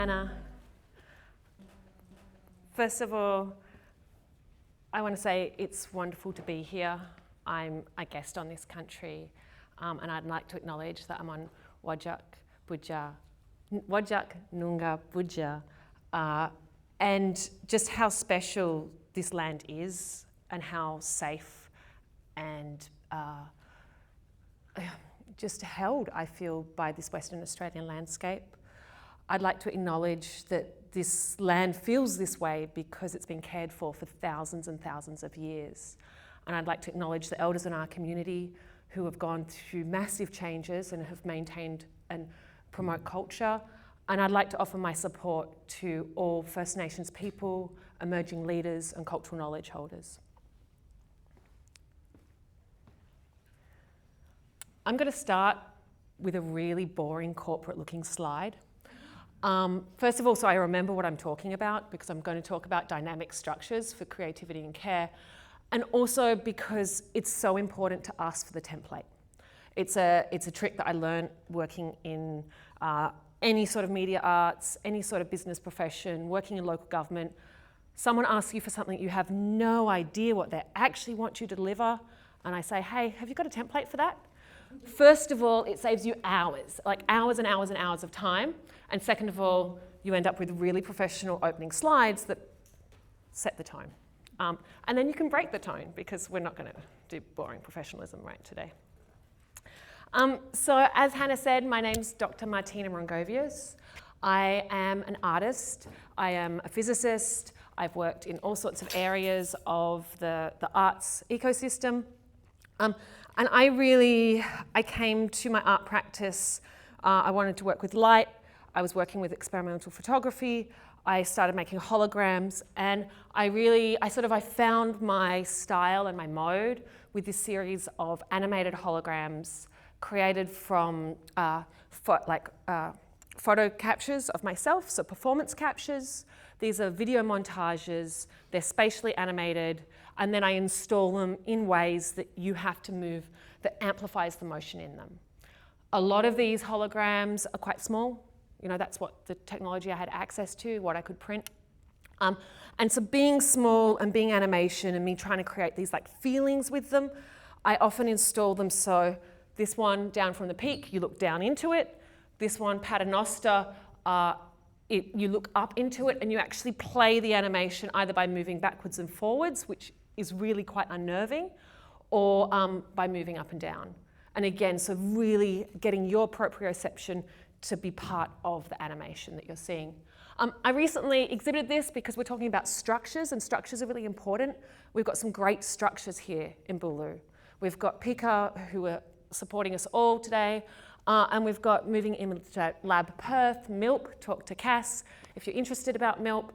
Hannah. First of all, I want to say it's wonderful to be here. I'm a guest on this country, and I'd like to acknowledge that I'm on Whadjuk Noongar Boodja, and just how special this land is and how safe and just held I feel by this Western Australian landscape. I'd like to acknowledge that this land feels this way because it's been cared for thousands and thousands of years. And I'd like to acknowledge the elders in our community who have gone through massive changes and have maintained and promote culture. And I'd like to offer my support to all First Nations people, emerging leaders, and cultural knowledge holders. I'm going to start with a really boring corporate-looking slide. First of all, so I remember what I'm talking about, because I'm going to talk about dynamic structures for creativity and care, and also because it's so important to ask for the template. It's a trick that I learned working in any sort of media arts, any sort of business profession, working in local government. Someone asks you for something, you have no idea what they actually want you to deliver, and I say, hey, have you got a template for that? First of all, it saves you hours, like hours and hours and hours of time. And second of all, you end up with really professional opening slides that set the tone. And then you can break the tone, because we're not going to do boring professionalism right today. So as Hannah said, my name's Dr. Martina Mrongovius. I am an artist. I am a physicist. I've worked in all sorts of areas of the arts ecosystem. And I came to my art practice, I wanted to work with light. I was working with experimental photography. I started making holograms, and I found my style and my mode with this series of animated holograms created from photo captures of myself, so performance captures. These are video montages, they're spatially animated, and then I install them in ways that you have to move, that amplifies the motion in them. A lot of these holograms are quite small. You know, that's what the technology I had access to, what I could print. And so being small and being animation and me trying to create these like feelings with them, I often install them so this one down from the peak, you look down into it. This one, Paternoster, you look up into it and you actually play the animation either by moving backwards and forwards, which is really quite unnerving, or by moving up and down. And again, so really getting your proprioception to be part of the animation that you're seeing. I recently exhibited this because we're talking about structures, and structures are really important. We've got some great structures here in Bulu. We've got Pika, who are supporting us all today, and we've got Moving Image Lab Perth, MILP, talk to Cass, if you're interested about MILP,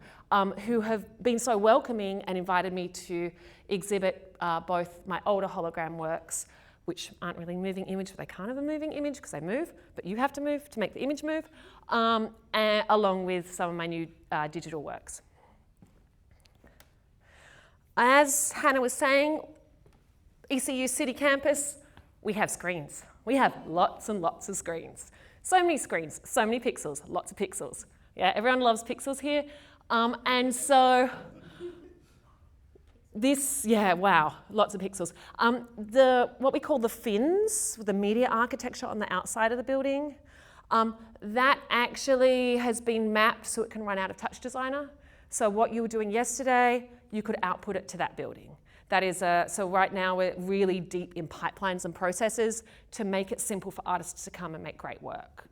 who have been so welcoming and invited me to exhibit both my older hologram works, which aren't really moving image, but they kind of a moving image because they move, but you have to move to make the image move, and along with some of my new digital works. As Hannah was saying, ECU City Campus, we have screens. We have lots and lots of screens. So many screens, so many pixels, lots of pixels. Yeah, everyone loves pixels here. And so this, yeah, wow, lots of pixels. What we call the fins, the media architecture on the outside of the building, that actually has been mapped so it can run out of Touch Designer. So what you were doing yesterday, you could output it to that building. That is, so right now we're really deep in pipelines and processes to make it simple for artists to come and make great work.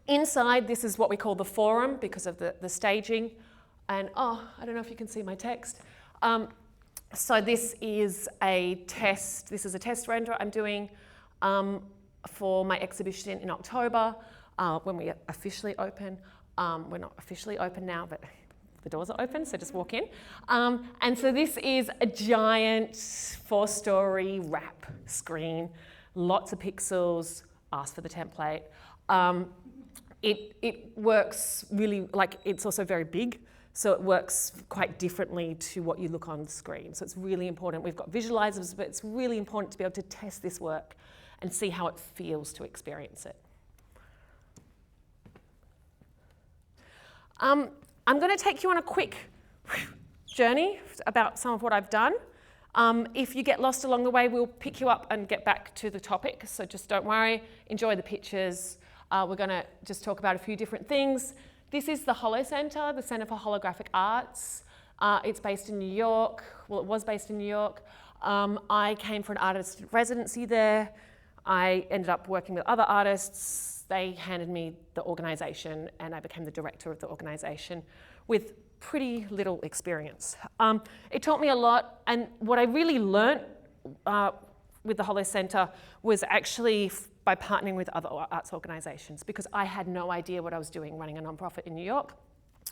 Inside, this is what we call the forum because of the staging. And I don't know if you can see my text. So this is a test. This is a test render I'm doing for my exhibition in October when we officially open. We're not officially open now, but the doors are open, so just walk in. And so this is a giant 4-story wrap screen, lots of pixels, ask for the template. It works really, like it's also very big, so it works quite differently to what you look on the screen. So it's really important. We've got visualizers, but it's really important to be able to test this work and see how it feels to experience it. I'm going to take you on a quick journey about some of what I've done. If you get lost along the way, we'll pick you up and get back to the topic, so just don't worry, enjoy the pictures. We're going to just talk about a few different things. This is the Holo Center, the Center for Holographic Arts. It's based in New York. Well, it was based in New York. I came for an artist residency there. I ended up working with other artists. They handed me the organization and I became the director of the organization with pretty little experience. It taught me a lot, and what I really learnt with the Holo Center was actually by partnering with other arts organizations, because I had no idea what I was doing running a nonprofit in New York.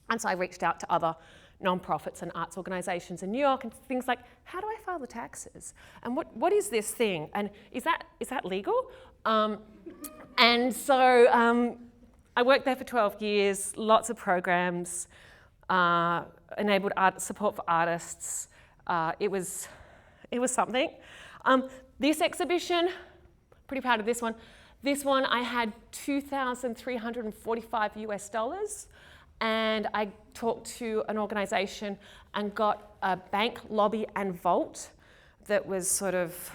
And so I reached out to other nonprofits and arts organizations in New York and things like, how do I file the taxes? And what is this thing? And is that legal? And so I worked there for 12 years, lots of programs, enabled art support for artists. It was something. This exhibition, pretty proud of this one. This one I had $2,345 US, and I talked to an organization and got a bank, lobby, and vault that was sort of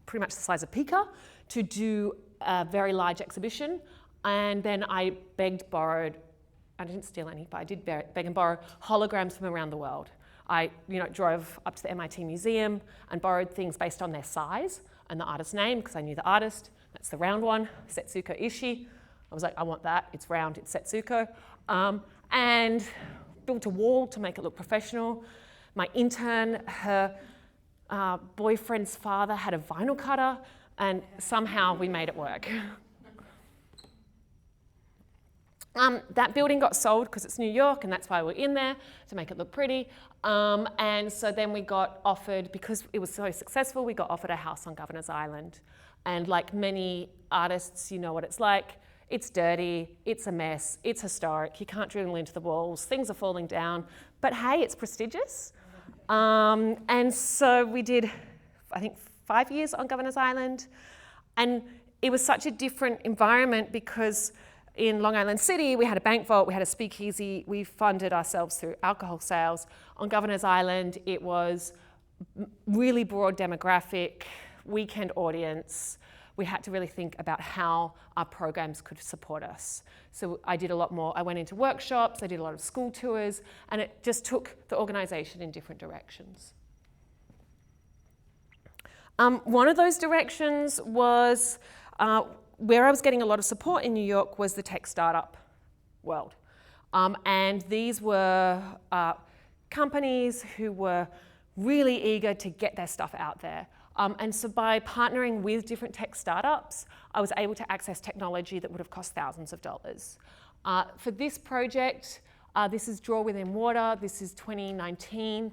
pretty much the size of Pika to do a very large exhibition. And then I begged, borrowed, I didn't steal any, but I did beg and borrow holograms from around the world. I drove up to the MIT Museum and borrowed things based on their size and the artist's name, because I knew the artist. That's the round one, Setsuko Ishii. I was like, I want that, it's round, it's Setsuko. And built a wall to make it look professional. My intern, her boyfriend's father had a vinyl cutter, and somehow we made it work. That building got sold because it's New York, and that's why we're in there, to make it look pretty. And so then we got offered, because it was so successful, we got offered a house on Governor's Island. And like many artists, you know what it's like. It's dirty, it's a mess, it's historic, you can't drill into the walls, things are falling down, but hey, it's prestigious. And so we did, I think, 5 years on Governor's Island, and it was such a different environment because in Long Island City, we had a bank vault, we had a speakeasy, we funded ourselves through alcohol sales. On Governor's Island, it was really broad demographic, weekend audience. We had to really think about how our programs could support us. So I did a lot more. I went into workshops, I did a lot of school tours, and it just took the organization in different directions. One of those directions was where I was getting a lot of support in New York was the tech startup world. And these were companies who were really eager to get their stuff out there. And so by partnering with different tech startups, I was able to access technology that would have cost thousands of dollars. For this project, this is Draw Within Water. This is 2019.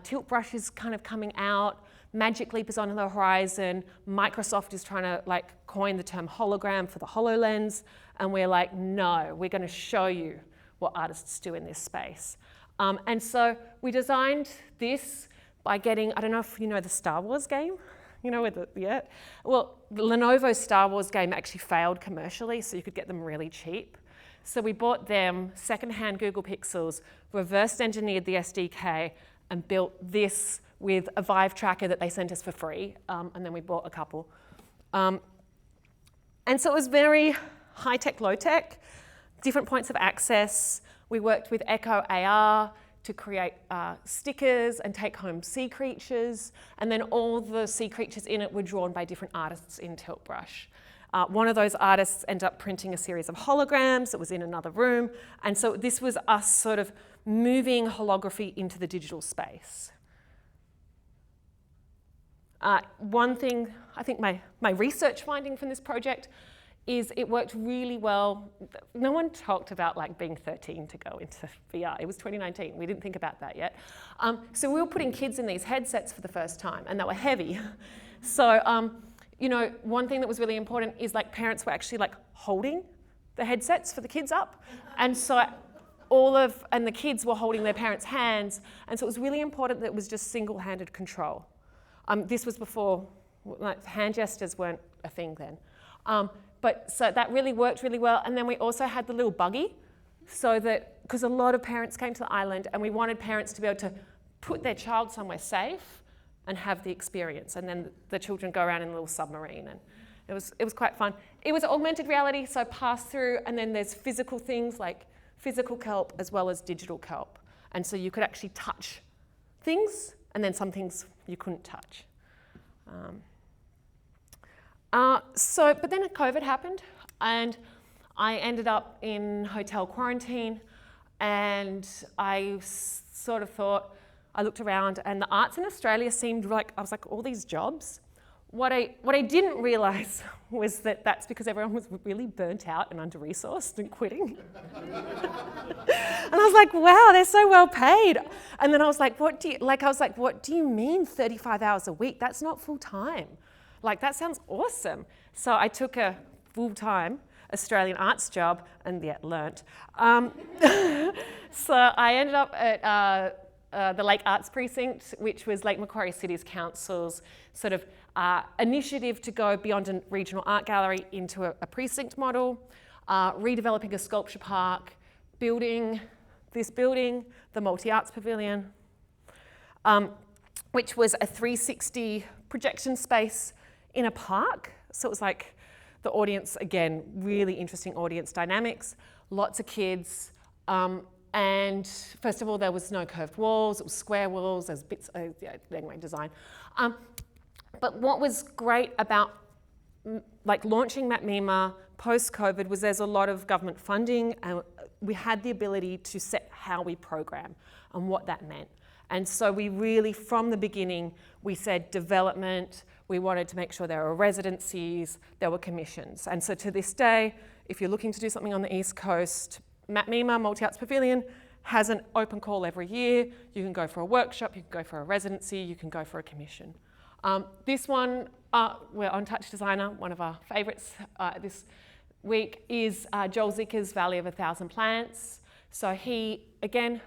Tilt Brush is kind of coming out. Magic Leap is on the horizon. Microsoft is trying to coin the term hologram for the HoloLens. And we're like, no, we're going to show you what artists do in this space. And so we designed this by getting, I don't know if you know the Star Wars game, Well, the Lenovo Star Wars game actually failed commercially, so you could get them really cheap. So we bought them secondhand Google Pixels, reverse engineered the SDK, and built this with a Vive tracker that they sent us for free, and then we bought a couple. And so it was very high-tech, low-tech, different points of access. We worked with Echo AR to create stickers and take home sea creatures, and then all the sea creatures in it were drawn by different artists in Tilt Brush. One of those artists ended up printing a series of holograms that was in another room, and so this was us sort of moving holography into the digital space. One thing, I think my research finding from this project is it worked really well. No one talked about being 13 to go into VR. It was 2019. We didn't think about that yet. So we were putting kids in these headsets for the first time, and they were heavy. So one thing that was really important is parents were actually holding the headsets for the kids up, and so and the kids were holding their parents' hands, and so it was really important that it was just single-handed control. This was before hand gestures weren't a thing then. But so that really worked really well. And then we also had the little buggy so that, because a lot of parents came to the island and we wanted parents to be able to put their child somewhere safe and have the experience, and then the children go around in a little submarine, and it was quite fun. It was augmented reality, so pass through, and then there's physical things like physical kelp as well as digital kelp, and so you could actually touch things, and then some things you couldn't touch. But then COVID happened, and I ended up in hotel quarantine, and I sort of thought, I looked around, and the arts in Australia seemed like, I was like, all these jobs? What I didn't realise was that that's because everyone was really burnt out and under-resourced and quitting. And I was like, wow, they're so well paid. And then I was like, what do you mean 35 hours a week? That's not full time. Like, that sounds awesome. So I took a full-time Australian arts job and yet learnt. So I ended up at the Lake Arts Precinct, which was Lake Macquarie City's council's sort of initiative to go beyond a regional art gallery into a precinct model, redeveloping a sculpture park, building this building, the Multi-Arts Pavilion, which was a 360 projection space in a park. So it was like the audience, again, really interesting audience dynamics, lots of kids, and first of all, there was no curved walls, it was square walls, there's bits of, anyway, design. But what was great about like launching MapMima post-COVID was there's a lot of government funding, and we had the ability to set how we program and what that meant. And so we really, from the beginning, we said development, we wanted to make sure there were residencies, there were commissions. And so to this day, if you're looking to do something on the East Coast, MapMima, Multi-Arts Pavilion, has an open call every year. You can go for a workshop, you can go for a residency, you can go for a commission. This one, we're on Touch Designer, one of our favourites this week is Joel Zicker's Valley of 1,000 Plants. So he, again,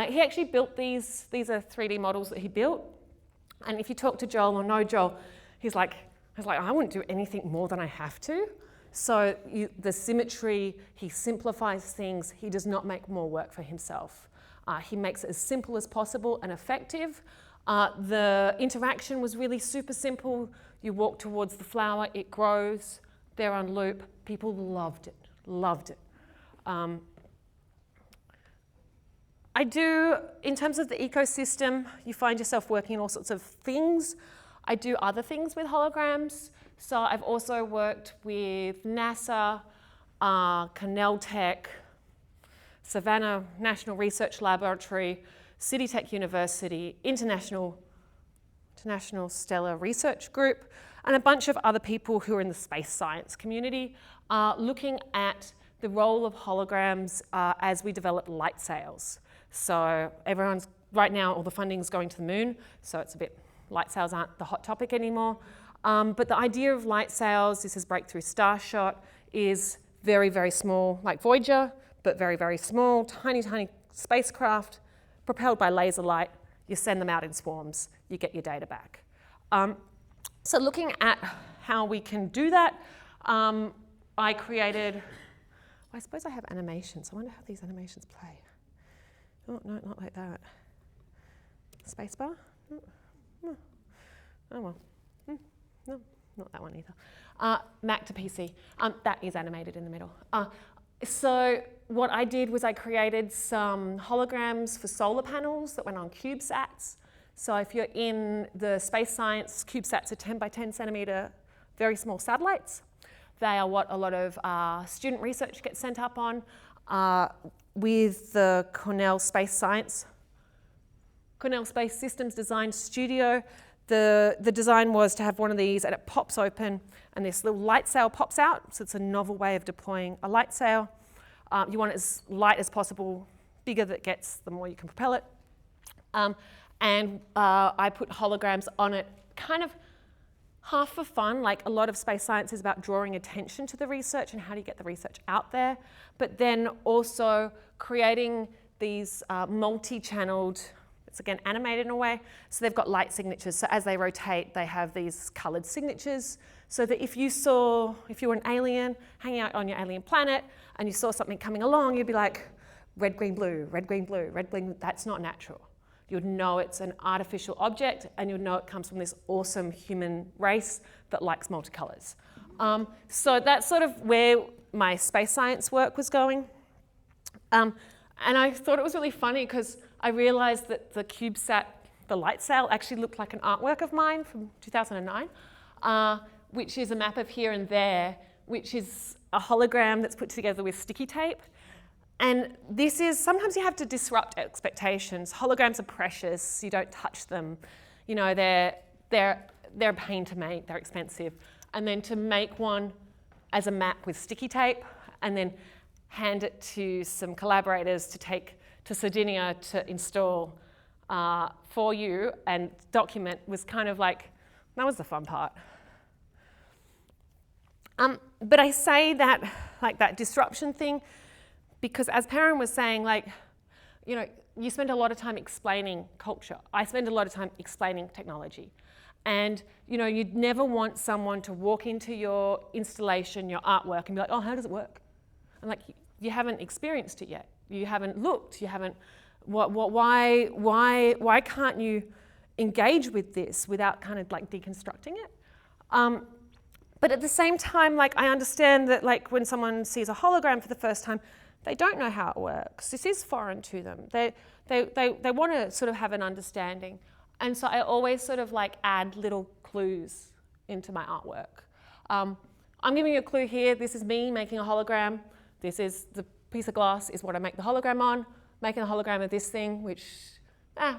he actually built these are 3D models that he built. And if you talk to Joel or know Joel, he's like, I wouldn't do anything more than I have to. So the symmetry, he simplifies things, he does not make more work for himself. He makes it as simple as possible and effective. The interaction was really super simple. You walk towards the flower, it grows, they're on loop. People loved it. I do, in terms of the ecosystem, you find yourself working on all sorts of things. I do other things with holograms. So I've also worked with NASA, Cornell Tech, Savannah National Research Laboratory, City Tech University, International Stellar Research Group, and a bunch of other people who are in the space science community, looking at the role of holograms as we develop light sails. So right now, all the funding's going to the moon, so it's a bit, light sails aren't the hot topic anymore. But the idea of light sails, this is Breakthrough Starshot, is very, very small, like Voyager, but very, very small, tiny, tiny spacecraft, propelled by laser light. You send them out in swarms, you get your data back. So looking at how we can do that, I created, I suppose I have animations. I wonder how these animations play. Oh, no, not like that. Spacebar? Oh well. No, not that one either. Mac to PC. That is animated in the middle. So what I did was I created some holograms for solar panels that went on CubeSats. So if you're in the space science, CubeSats are 10 by 10 centimetre, very small satellites. They are what a lot of student research gets sent up on. With the Cornell Space Systems Design Studio, the design was to have one of these and it pops open and this little light sail pops out. So it's a novel way of deploying a light sail. You want it as light as possible. Bigger that gets, the more you can propel it. And I put holograms on it, kind of half for fun. Like a lot of space science is about drawing attention to the research and how do you get the research out there. But then also creating these multi-channeled, It's again animated in a way. So they've got light signatures. So as they rotate, they have these coloured signatures. So that if you were an alien hanging out on your alien planet and you saw something coming along, you'd be like, red, green, blue, red, green, blue, red, green. That's not natural. You'd know it's an artificial object, and you'd know it comes from this awesome human race that likes multicolours. So that's sort of where my space science work was going. And I thought it was really funny because I realised that the CubeSat, the light sail, actually looked like an artwork of mine from 2009, which is a map of here and there, which is a hologram that's put together with sticky tape. And this is, sometimes you have to disrupt expectations. Holograms are precious, you don't touch them. You know, they're a pain to make, they're expensive. And then to make one as a map with sticky tape and then hand it to some collaborators to take to Sardinia to install for you and document was kind of like, that was the fun part. But I say that, like that disruption thing, because as Patron was saying, like, you know, you spend a lot of time explaining culture. I spend a lot of time explaining technology. And, you know, you'd never want someone to walk into your installation, your artwork, and be like, oh, how does it work? And like, you haven't experienced it yet. You haven't looked, you haven't, why can't you engage with this without kind of like deconstructing it? But at the same time, like, I understand that like when someone sees a hologram for the first time, they don't know how it works. This is foreign to them. They want to sort of have an understanding. And so I always sort of like add little clues into my artwork. I'm giving you a clue here. This is me making a hologram. This is the piece of glass is what I make the hologram on. Making a hologram of this thing, which,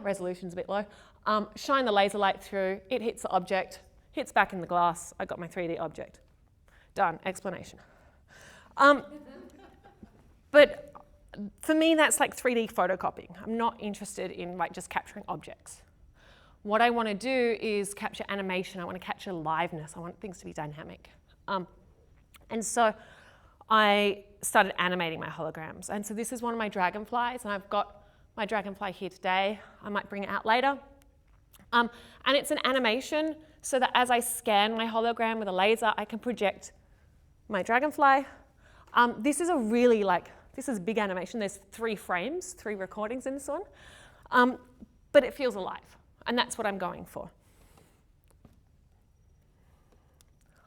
resolution's a bit low. Shine the laser light through. It hits the object, hits back in the glass. I got my 3D object. Done, explanation. But for me, that's like 3D photocopying. I'm not interested in like just capturing objects. What I want to do is capture animation. I want to capture liveness. I want things to be dynamic. And so I started animating my holograms. And so this is one of my dragonflies, and I've got my dragonfly here today. I might bring it out later. And it's an animation so that as I scan my hologram with a laser, I can project my dragonfly. This is a really this is a big animation. There's 3 frames, 3 recordings in this one. But it feels alive, and that's what I'm going for.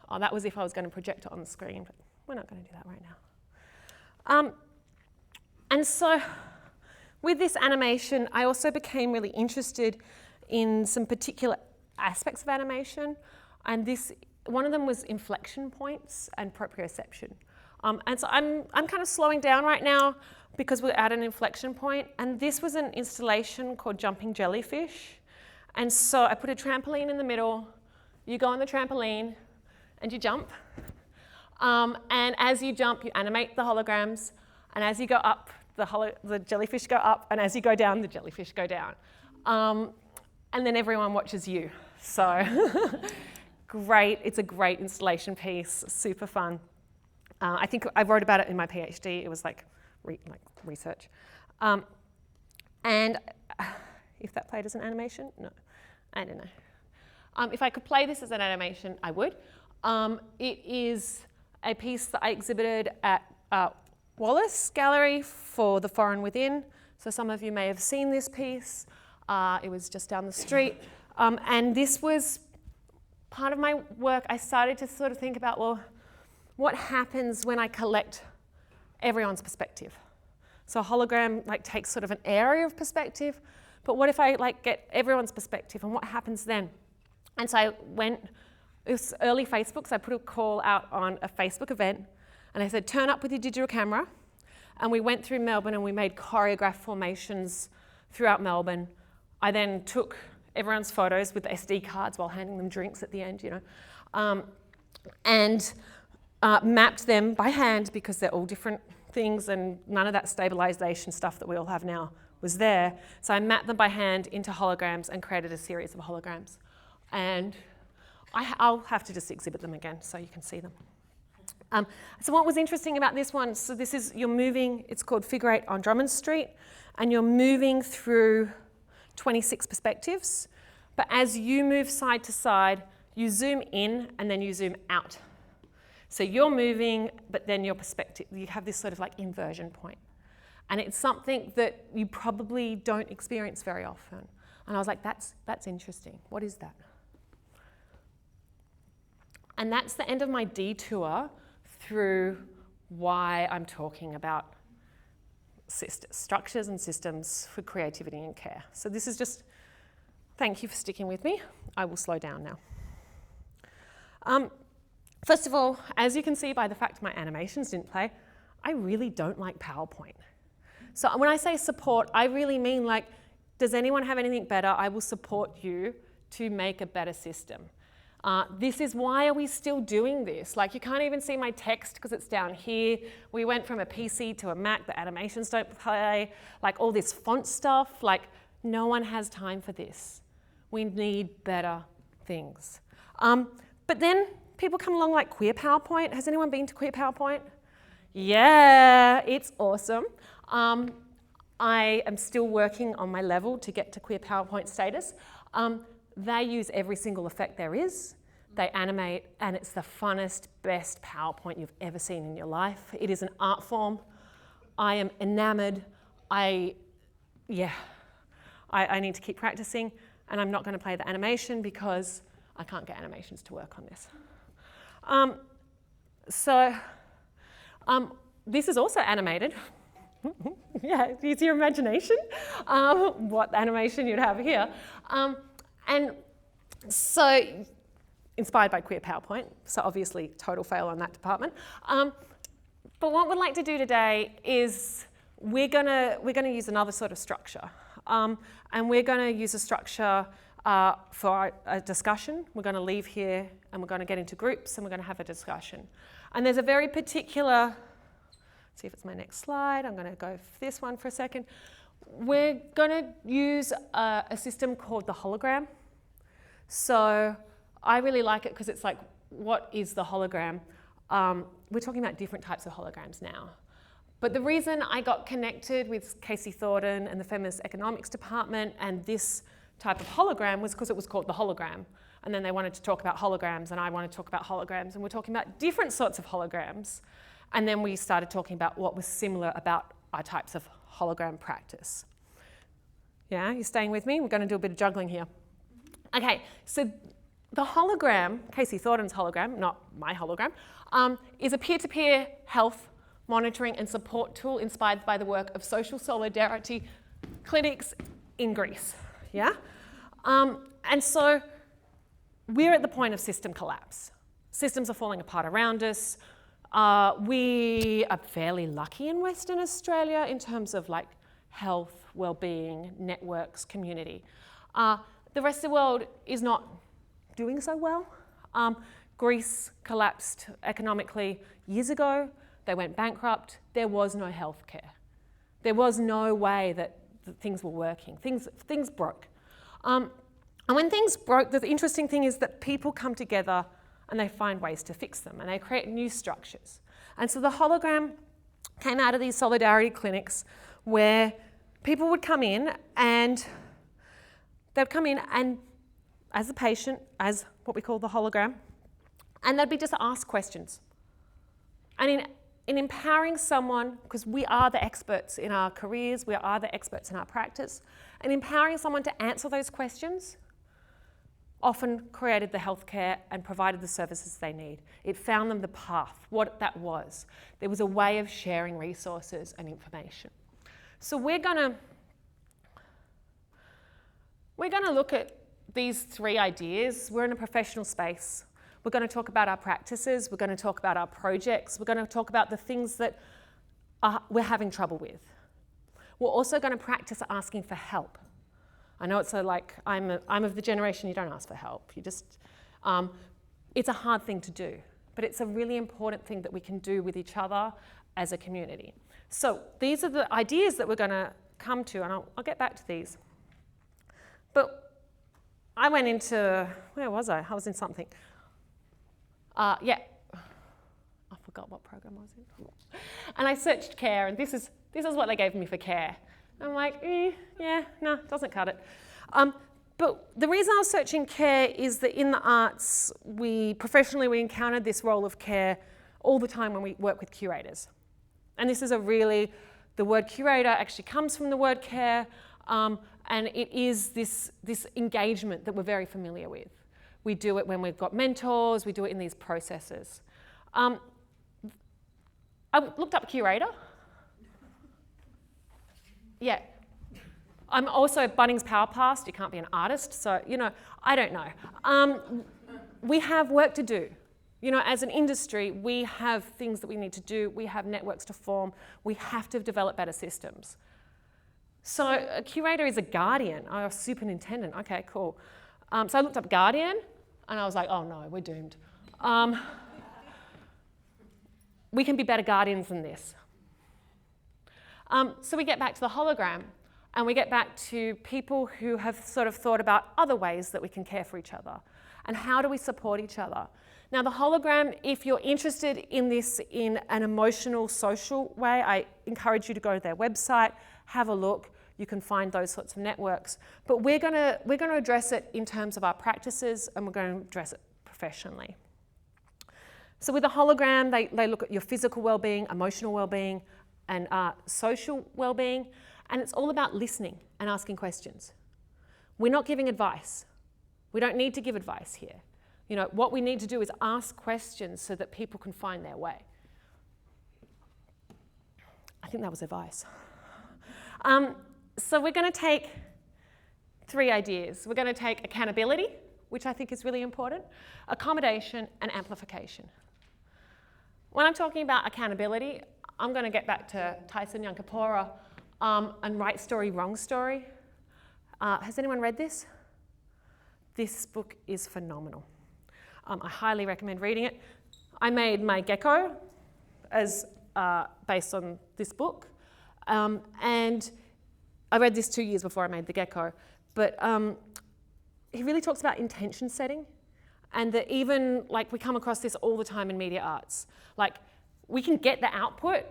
Oh, that was if I was going to project it on the screen, but we're not going to do that right now. And so with this animation, I also became really interested in some particular aspects of animation. And one of them was inflection points and proprioception. And so I'm kind of slowing down right now because we're at an inflection point. And this was an installation called Jumping Jellyfish. And so I put a trampoline in the middle. You go on the trampoline and you jump. And as you jump, you animate the holograms. And as you go up, the jellyfish go up. And as you go down, the jellyfish go down. And then everyone watches you. So great. It's a great installation piece. Super fun. I think I wrote about it in my PhD. It was like research. And if that played as an animation, no, I don't know. If I could play this as an animation, I would. It is a piece that I exhibited at Wallace Gallery for The Foreign Within. So some of you may have seen this piece. It was just down the street. And this was part of my work. I started to sort of think about, well, what happens when I collect everyone's perspective? So a hologram takes sort of an area of perspective, but what if I get everyone's perspective, and what happens then? And so I went, it was early Facebook, so I put a call out on a Facebook event, and I said, turn up with your digital camera. And we went through Melbourne and we made choreographed formations throughout Melbourne. I then took everyone's photos with the SD cards while handing them drinks at the end, and mapped them by hand because they're all different things and none of that stabilization stuff that we all have now was there. So I mapped them by hand into holograms and created a series of holograms. And I'll have to just exhibit them again so you can see them. So what was interesting about this one, so you're moving, it's called Figure 8 on Drummond Street, and you're moving through 26 perspectives. But as you move side to side, you zoom in and then you zoom out. So you're moving, but then your perspective, you have this sort of like inversion point. And it's something that you probably don't experience very often. And I was like, that's interesting. What is that? And that's the end of my detour through why I'm talking about structures and systems for creativity and care. So this is just, thank you for sticking with me. I will slow down now. First of all, as you can see by the fact my animations didn't play, I really don't like PowerPoint. So when I say support, I really mean like, does anyone have anything better? I will support you to make a better system. This is why are we still doing this? Like you can't even see my text because it's down here. We went from a PC to a Mac, the animations don't play, like all this font stuff, like no one has time for this. We need better things. But then people come along like Queer PowerPoint. Has anyone been to Queer PowerPoint? Yeah, it's awesome. I am still working on my level to get to Queer PowerPoint status. They use every single effect there is. They animate, and it's the funnest, best PowerPoint you've ever seen in your life. It is an art form. I am enamored. I need to keep practicing, and I'm not going to play the animation because I can't get animations to work on this. This is also animated. Yeah, use your imagination. What animation you'd have here. And so, inspired by Queer PowerPoint, so obviously total fail on that department. But what we'd like to do today is we're gonna use another sort of structure. And we're gonna use a structure for a discussion. We're gonna leave here and we're gonna get into groups and we're gonna have a discussion. And there's a very particular, let's see if it's my next slide. I'm gonna go for this one for a second. We're gonna use a system called the hologram. So I really like it because it's like, what is the hologram? We're talking about different types of holograms now. But the reason I got connected with Casey Thornton and the Feminist Economics Department and this type of hologram was because it was called the hologram. And then they wanted to talk about holograms and I wanted to talk about holograms and we're talking about different sorts of holograms. And then we started talking about what was similar about our types of hologram practice. Yeah, you staying with me? We're going to do a bit of juggling here. Okay, so the hologram, Casey Thornton's hologram, not my hologram, is a peer-to-peer health monitoring and support tool inspired by the work of social solidarity clinics in Greece. Yeah? And so we're at the point of system collapse. Systems are falling apart around us. We are fairly lucky in Western Australia in terms of like health, well-being, networks, community. The rest of the world is not doing so well. Greece collapsed economically years ago. They went bankrupt. There was no healthcare. There was no way that things were working. Things broke. And when things broke, the interesting thing is that people come together and they find ways to fix them and they create new structures. And so the hologram came out of these solidarity clinics where people would come in and they'd come in and as a patient, as what we call the hologram, and they'd be just asked questions. And in empowering someone, because we are the experts in our careers, we are the experts in our practice, and empowering someone to answer those questions often created the healthcare and provided the services they need. It found them the path, what that was. There was a way of sharing resources and information. So we're gonna look at these three ideas. We're in a professional space. We're going to talk about our practices. We're going to talk about our projects. We're going to talk about the things that we're having trouble with. We're also going to practice asking for help. I know it's like, I'm of the generation you don't ask for help. You just, it's a hard thing to do, but it's a really important thing that we can do with each other as a community. So these are the ideas that we're going to come to, and I'll get back to these. But I went into, where was I? I was in something. Yeah, I forgot what program I was in. And I searched care, and this is what they gave me for care. I'm like, yeah, no, doesn't cut it. But the reason I was searching care is that in the arts, professionally we encountered this role of care all the time when we work with curators. And this is the word curator actually comes from the word care, and it is this engagement that we're very familiar with. We do it when we've got mentors, we do it in these processes. I looked up curator. Yeah. I'm also Bunnings Power Past. You can't be an artist, so, I don't know. We have work to do. As an industry, we have things that we need to do. We have networks to form. We have to develop better systems. So a curator is a guardian, or a superintendent. Okay, cool. So I looked up guardian, and I was like, oh no, we're doomed. We can be better guardians than this. So we get back to the hologram, and we get back to people who have sort of thought about other ways that we can care for each other, and how do we support each other. Now the hologram, if you're interested in this in an emotional, social way, I encourage you to go to their website, have a look. You can find those sorts of networks. But we're going to address it in terms of our practices, and we're going to address it professionally. So with a hologram, they look at your physical well-being, emotional well-being, and social well-being, and it's all about listening and asking questions. We're not giving advice. We don't need to give advice here. What we need to do is ask questions so that people can find their way. I think that was advice. So we're going to take 3 ideas. We're going to take accountability, which I think is really important, accommodation, and amplification. When I'm talking about accountability, I'm going to get back to Tyson Yunkaporta and Right Story, Wrong Story. Has anyone read this? This book is phenomenal. I highly recommend reading it. I made my gecko as based on this book, and I read this 2 years before I made the gecko. But he really talks about intention setting, and that even we come across this all the time in media arts. We can get the output,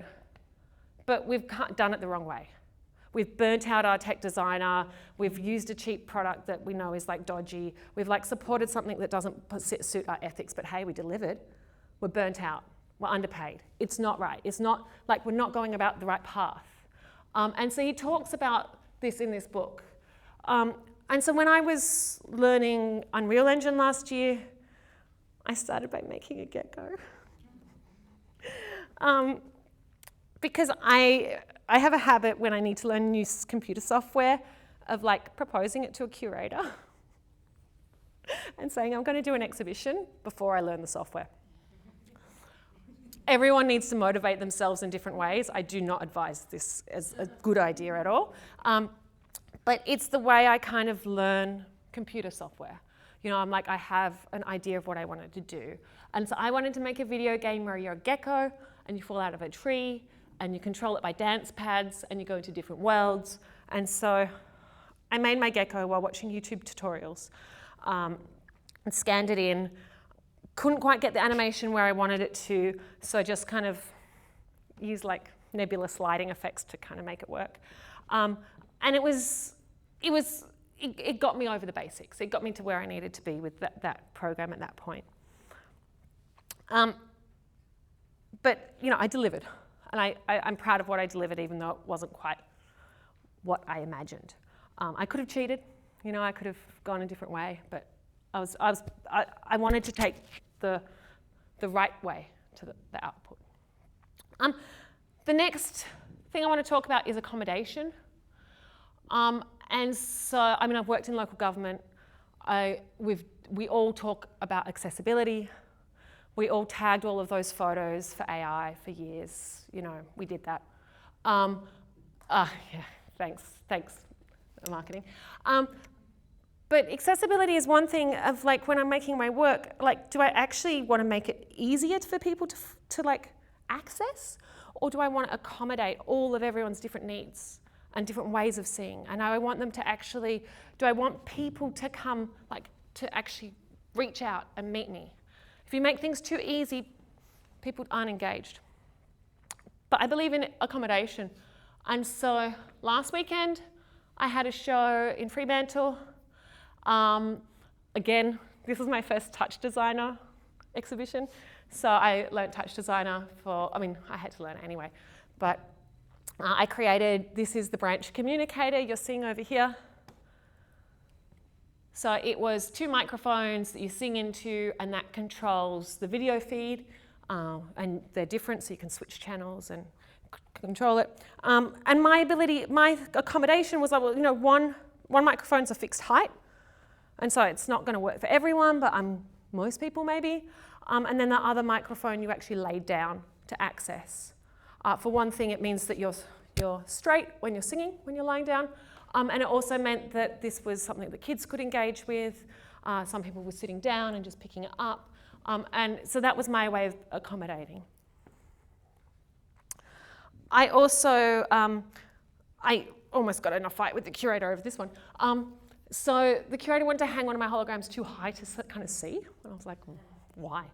but we've done it the wrong way. We've burnt out our tech designer. We've used a cheap product that we know is dodgy. We've supported something that doesn't suit our ethics, but hey, we delivered. We're burnt out. We're underpaid. It's not right. It's not we're not going about the right path. And so he talks about this in this book. And so when I was learning Unreal Engine last year, I started by making a gecko. Because I have a habit when I need to learn new computer software of proposing it to a curator and saying I'm going to do an exhibition before I learn the software. Everyone needs to motivate themselves in different ways. I do not advise this as a good idea at all. But it's the way I kind of learn computer software. I have an idea of what I wanted to do. And so I wanted to make a video game where you're a gecko and you fall out of a tree and you control it by dance pads and you go into different worlds. And so I made my gecko while watching YouTube tutorials and scanned it in. Couldn't quite get the animation where I wanted it to, so just kind of used nebulous lighting effects to kind of make it work. And it got me over the basics. It got me to where I needed to be with that program at that point. But I delivered, and I'm proud of what I delivered, even though it wasn't quite what I imagined. I could have cheated, I could have gone a different way, but I wanted to take the right way to the output. The next thing I want to talk about is accommodation. And so, I've worked in local government. We all talk about accessibility. We all tagged all of those photos for AI for years. We did that. Yeah, thanks, marketing. But accessibility is one thing of when I'm making my work, do I actually want to make it easier for people to access? Or do I want to accommodate all of everyone's different needs and different ways of seeing? And I want them to do I want people to come, to actually reach out and meet me? If you make things too easy, people aren't engaged. But I believe in accommodation. And so last weekend, I had a show in Fremantle. Again, this was my first touch designer exhibition. So I learned touch designer I had to learn it anyway. But I created, this is the branch communicator you're seeing over here. So it was 2 microphones that you sing into, and that controls the video feed. And they're different, so you can switch channels and control it. And my accommodation was like, well, one microphone's a fixed height. And so it's not going to work for everyone, but most people maybe. And then the other microphone you actually lay down to access. For one thing, it means that you're straight when you're singing, when you're lying down. And it also meant that this was something that kids could engage with. Some people were sitting down and just picking it up. And so that was my way of accommodating. I also, I almost got in a fight with the curator over this one. So the curator wanted to hang one of my holograms too high to kind of see. And I was like, why?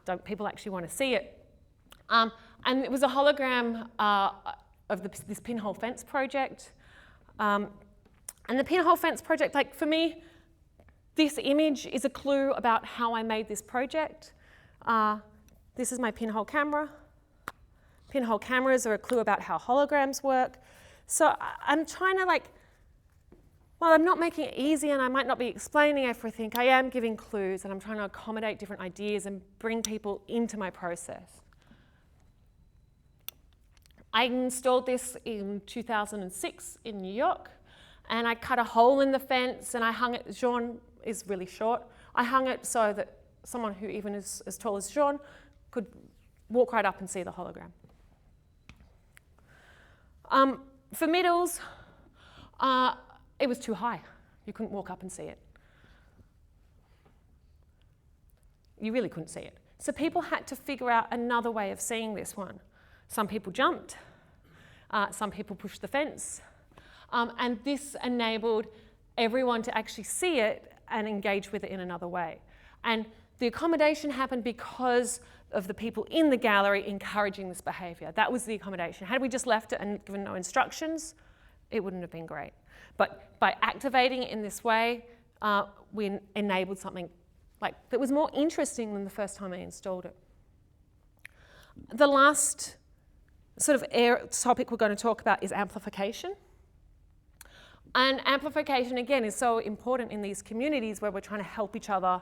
Don't people actually want to see it? And it was a hologram of this pinhole fence project. And the pinhole fence project, like for me, this image is a clue about how I made this project. This is my pinhole camera. Pinhole cameras are a clue about how holograms work. So I'm trying to while I'm not making it easy and I might not be explaining everything, I am giving clues and I'm trying to accommodate different ideas and bring people into my process. I installed this in 2006 in New York, and I cut a hole in the fence and I hung it. Jean is really short. I hung it so that someone who even is as tall as Jean could walk right up and see the hologram. For middles, it was too high. You couldn't walk up and see it. You really couldn't see it. So people had to figure out another way of seeing this one. Some people jumped, some people pushed the fence, and this enabled everyone to actually see it and engage with it in another way. And the accommodation happened because of the people in the gallery encouraging this behaviour. That was the accommodation. Had we just left it and given no instructions, it wouldn't have been great. But by activating it in this way, we enabled something that was more interesting than the first time I installed it. The last sort of topic we're going to talk about is amplification. And amplification, again, is so important in these communities where we're trying to help each other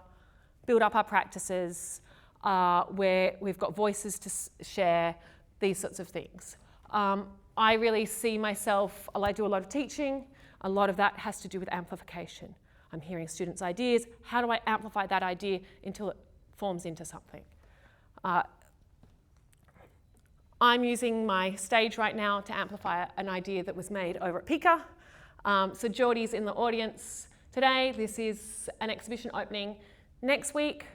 build up our practices, where we've got voices to share, these sorts of things. I really see myself, I do a lot of teaching. A lot of that has to do with amplification. I'm hearing students' ideas. How do I amplify that idea until it forms into something? I'm using my stage right now to amplify an idea that was made over at Pika. So Geordie's in the audience today. This is an exhibition opening next week.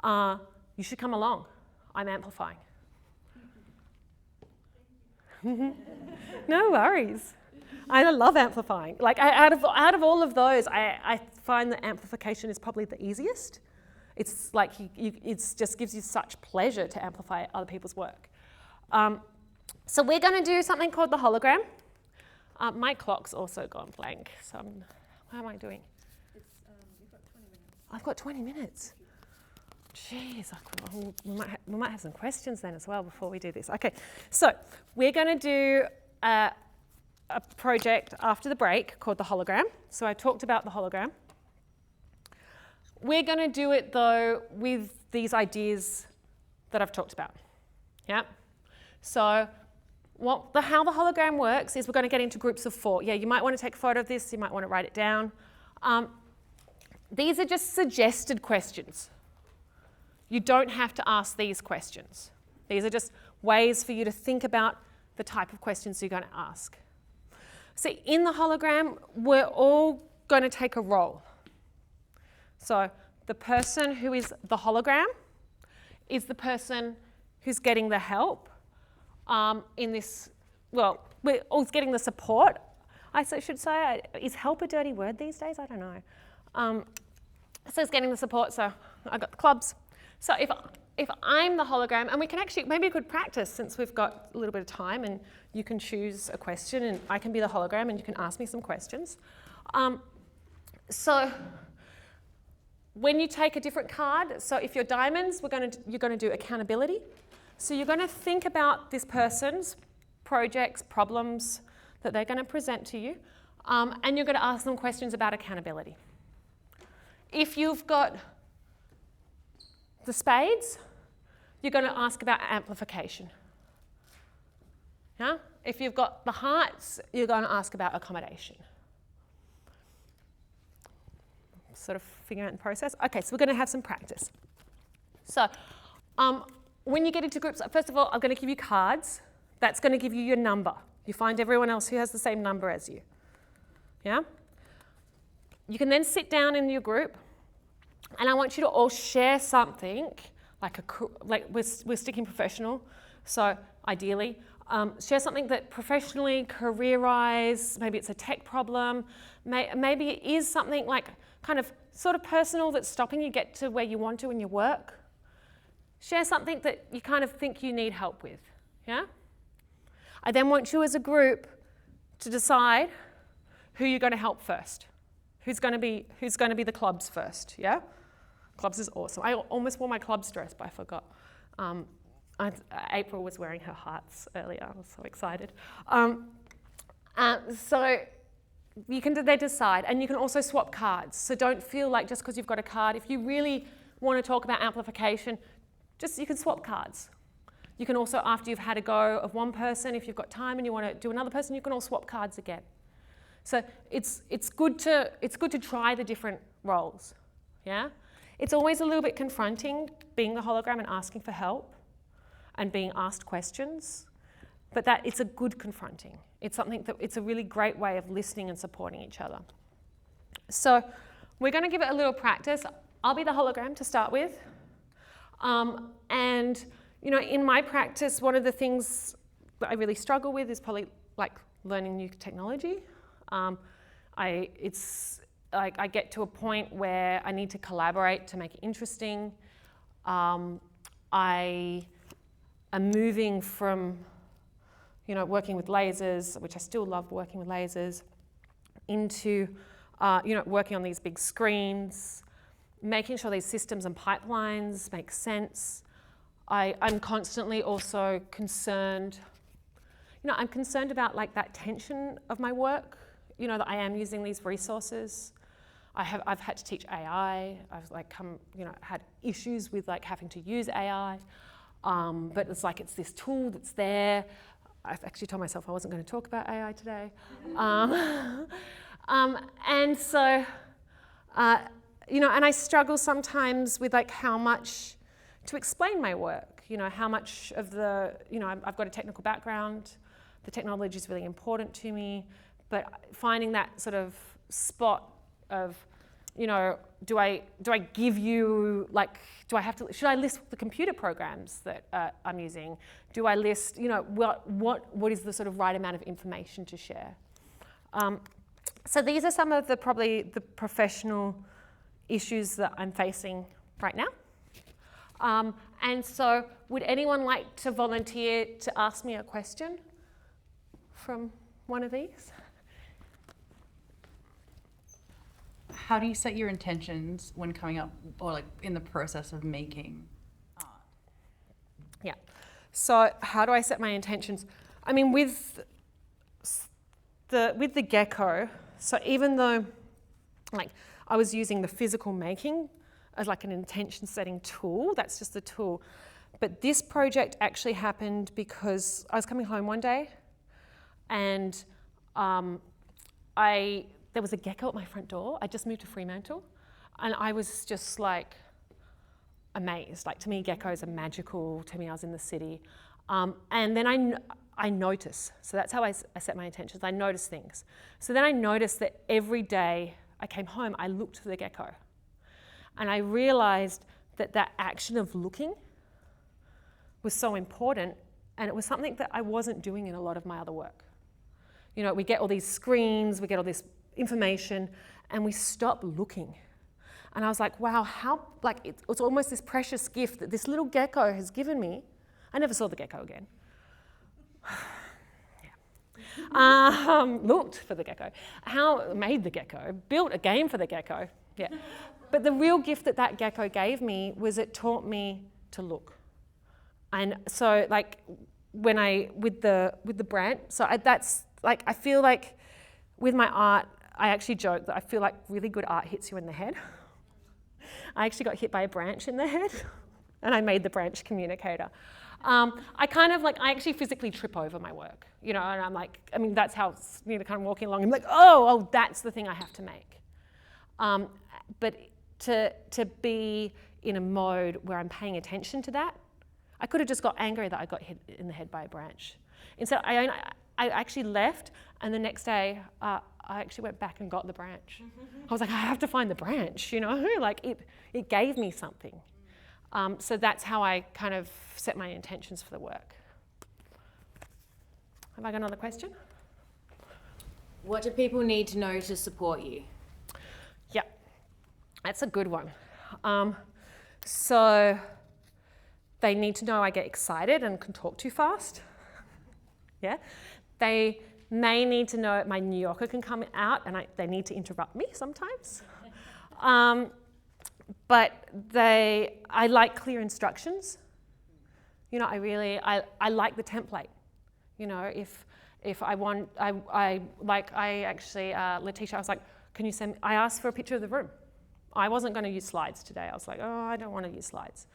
You should come along. I'm amplifying. No worries. I love amplifying. Out of all of those, I find that amplification is probably the easiest. It's it just gives you such pleasure to amplify other people's work. So we're going to do something called the hologram. My clock's also gone blank. So how am I doing? You've got 20 minutes. I've got 20 minutes. Jeez, we might have some questions then as well before we do this. Okay, so we're going to do a project after the break called the hologram. So I talked about the hologram. We're going to do it though with these that I've talked about. Yeah. So how the hologram works is we're going to get into groups of 4. Yeah, you might want to take a photo of this. You might want to write it down. These are just suggested questions. You don't have to ask these questions. These are just ways for you to think about the type of questions you're going to ask. So in the hologram, we're all going to take a role. So the person who is the hologram is the person who's getting the help in this, we're all getting the support, I should say. Is help a dirty word these days? I don't know. So it's getting the support, so I got the clubs. So if I'm the hologram, and we can actually, maybe we could practice since we've got a little bit of time, and you can choose a question and I can be the hologram and you can ask me some questions. So when you take a different card, so if you're diamonds, you're going to do accountability. So you're going to think about this person's projects, problems that they're going to present to you, and you're going to ask them questions about accountability. If you've got the spades, you're going to ask about amplification. Yeah? If you've got the hearts, you're going to ask about accommodation. Sort of figuring out the process. Okay, so we're going to have some practice. So when you get into groups, first of all, I'm going to give you cards. That's going to give you your number. You find everyone else who has the same number as you. Yeah? You can then sit down in your group, and I want you to all share something, like we're sticking professional, so ideally, share something that professionally, career-wise, maybe it's a tech problem, maybe it is something like kind of sort of personal that's stopping you get to where you want to in your work. Share something that you kind of think you need help with, yeah? I then want you as a group to decide who you're going to help first. Who's going to be the clubs first, yeah? Clubs is awesome. I almost wore my clubs dress, but I forgot. April was wearing her hearts earlier. I was so excited. So you can then decide, and you can also swap cards. So don't feel like just because you've got a card, if you really want to talk about amplification, you can swap cards. You can also, after you've had a go of one person, if you've got time and you want to do another person, you can all swap cards again. So it's good to try the different roles, yeah? It's always a little bit confronting being the hologram and asking for help and being asked questions, but it's a good confronting. It's a really great way of listening and supporting each other. So we're going to give it a little practice. I'll be the hologram to start with, and you know, in my practice, one of the things that I really struggle with is probably like learning new technology. I get to a point where I need to collaborate to make it interesting. I am moving from, you know, working with lasers, which I still love working with lasers, into, you know, working on these big screens, making sure these systems and pipelines make sense. I'm constantly also concerned, you know, I'm concerned about like that tension of my work, you know, that I am using these resources. I've had to teach AI. I've like had issues with like having to use AI, but it's like it's this tool that's there. I've actually told myself I wasn't going to talk about AI today, and so you know, and I struggle sometimes with like how much to explain my work. You know, how much of the, you know, I've got a technical background. The technology is really important to me, but finding that sort of spot of, you know, do I give you, like, should I list the computer programs that I'm using? Do I list, you know, what is the sort of right amount of information to share? So these are some of probably the professional issues that I'm facing right now. And so would anyone like to volunteer to ask me a question from one of these? How do you set your intentions when coming up, or like in the process of making art? Yeah. So how do I set my intentions? I mean, with the gecko, so even though like I was using the physical making as like an intention setting tool, that's just a tool. But this project actually happened because I was coming home one day and there was a gecko at my front door. I just moved to Fremantle and I was just like amazed. Like to me, geckos are magical. To me, I was in the city. And then I notice. So that's how I set my intentions. I notice things. So then I noticed that every day I came home, I looked for the gecko. And I realized that action of looking was so important, and it was something that I wasn't doing in a lot of my other work. You know, we get all these screens, we get all this information, and we stop looking. And I was like, wow, how, like, it's almost this precious gift that this little gecko has given me. I never saw the gecko again. Looked for the gecko. Made the gecko, built a game for the gecko. Yeah. But the real gift that that gecko gave me was it taught me to look. And so, like, with the branch, that's like, I feel like with my art, I actually joke that I feel like really good art hits you in the head. I actually got hit by a branch in the head, and I made the branch communicator. I actually physically trip over my work, you know, and I'm like, I mean, that's how, you know, kind of walking along, I'm like, oh, that's the thing I have to make. But to be in a mode where I'm paying attention to that, I could have just got angry that I got hit in the head by a branch. Instead, I actually left, and the next day, I actually went back and got the branch. I was like, I have to find the branch, you know, like it gave me something. So that's how I kind of set my intentions for the work. Have I got another question? What do people need to know to support you? Yeah, that's a good one. So they need to know I get excited and can talk too fast. Yeah, they may need to know my New Yorker can come out and they need to interrupt me sometimes. But I like clear instructions. You know, I like the template. You know, if I want, Letitia, I was like, can you send, I asked for a picture of the room. I wasn't going to use slides today. I was like, oh, I don't want to use slides.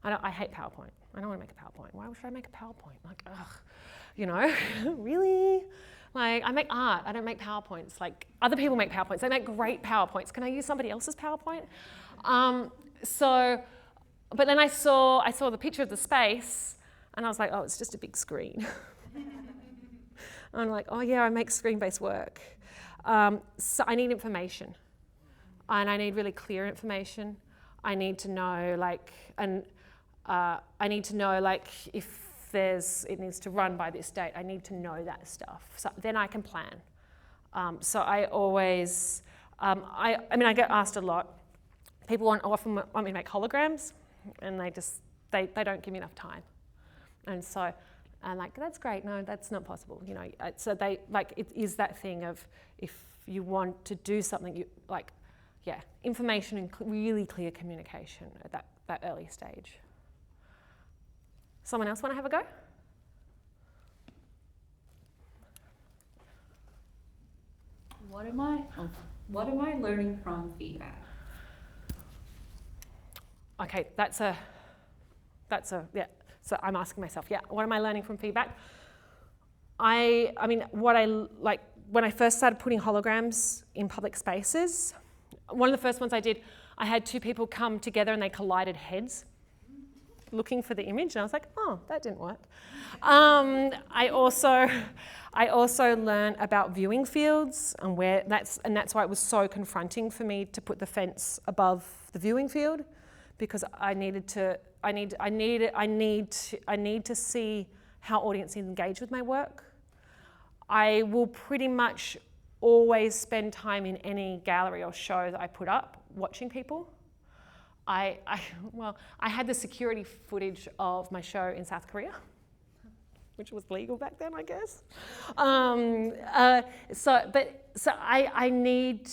I hate PowerPoint. I don't want to make a PowerPoint. Why should I make a PowerPoint? Like, ugh, you know, really? Like, I make art, I don't make PowerPoints. Like, other people make PowerPoints, they make great PowerPoints. Can I use somebody else's PowerPoint? But then I saw the picture of the space, and I was like, oh, it's just a big screen. I'm like, oh yeah, I make screen-based work. So I need information, and I need really clear information. I need to know, if it needs to run by this date, I need to know that stuff. So then I can plan. So I always, I get asked a lot. People often want me to make holograms, and they don't give me enough time. And so I'm like, that's great. No, that's not possible. You know, so it is that thing of if you want to do something, information and really clear communication at that early stage. Someone else want to have a go? What am I learning from feedback? Okay, so I'm asking myself, what am I learning from feedback? When I first started putting holograms in public spaces, one of the first ones I did, I had two people come together and they collided heads looking for the image, and I was like, oh, that didn't work. I also learned about viewing fields and that's why it was so confronting for me to put the fence above the viewing field, because I need to see how audiences engage with my work. I will pretty much always spend time in any gallery or show that I put up watching people. I had the security footage of my show in South Korea, which was legal back then, I guess. I need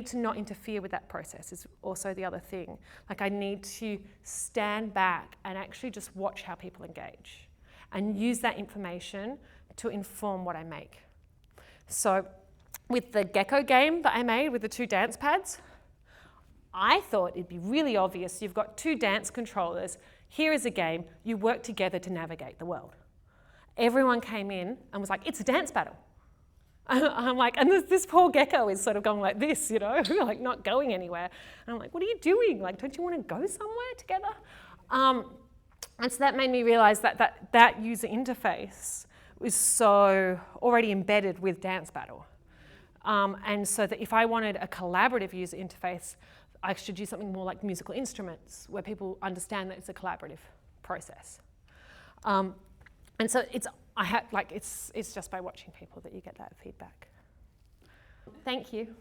to not interfere with that process is also the other thing. Like, I need to stand back and actually just watch how people engage and use that information to inform what I make. So with the gecko game that I made with the two dance pads, I thought it'd be really obvious. You've got two dance controllers. Here is a game. You work together to navigate the world. Everyone came in and was like, it's a dance battle. I'm like, and this poor gecko is sort of going like this, you know, like not going anywhere. And I'm like, what are you doing? Like, don't you want to go somewhere together? And so that made me realize that user interface was so already embedded with dance battle. And so that if I wanted a collaborative user interface, I should use something more like musical instruments, where people understand that it's a collaborative process. And so it's just by watching people that you get that feedback. Thank you.